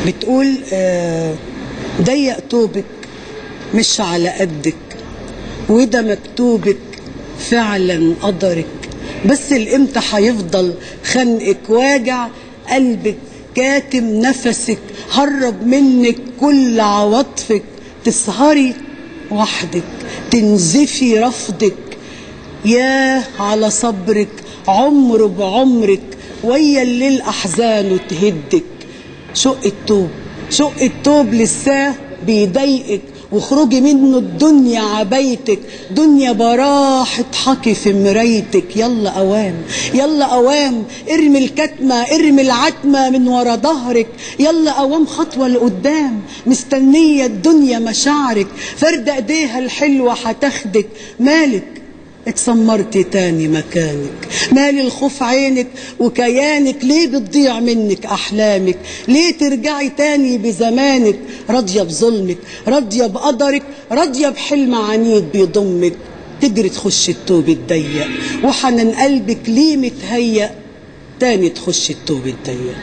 بتقول ضيق توبك مش على قدك، وده مكتوبك فعلا قدرك، بس الامتى هيفضل خنقك واجع قلبك كاتم نفسك، هرب منك كل عواطفك، تسهري وحدك تنزفي رفضك، ياه على صبرك عمر بعمرك، ويا الليل أحزانه تهدك. شق التوب لساه بيضايقك، واخرجي منه الدنيا عبايتك، دنيا براح اضحكي في مرايتك. يلا اوام يلا اوام، ارمي الكتمه ارمي العتمه من ورا ظهرك، يلا اوام خطوه لقدام، مستنيه الدنيا مشاعرك، فردة ايديها الحلوه هتاخدك. مالك اتسمرتي تاني مكانك، مالي الخوف عينك وكيانك، ليه بتضيع منك احلامك، ليه ترجعي تاني بزمانك، راضيه بظلمك راضيه بقدرك، راضيه بحلم عنيد بيضمك، تجري تخش التوب الضيق، وحنان قلبك ليه متهيأ تاني تخش التوب الضيق.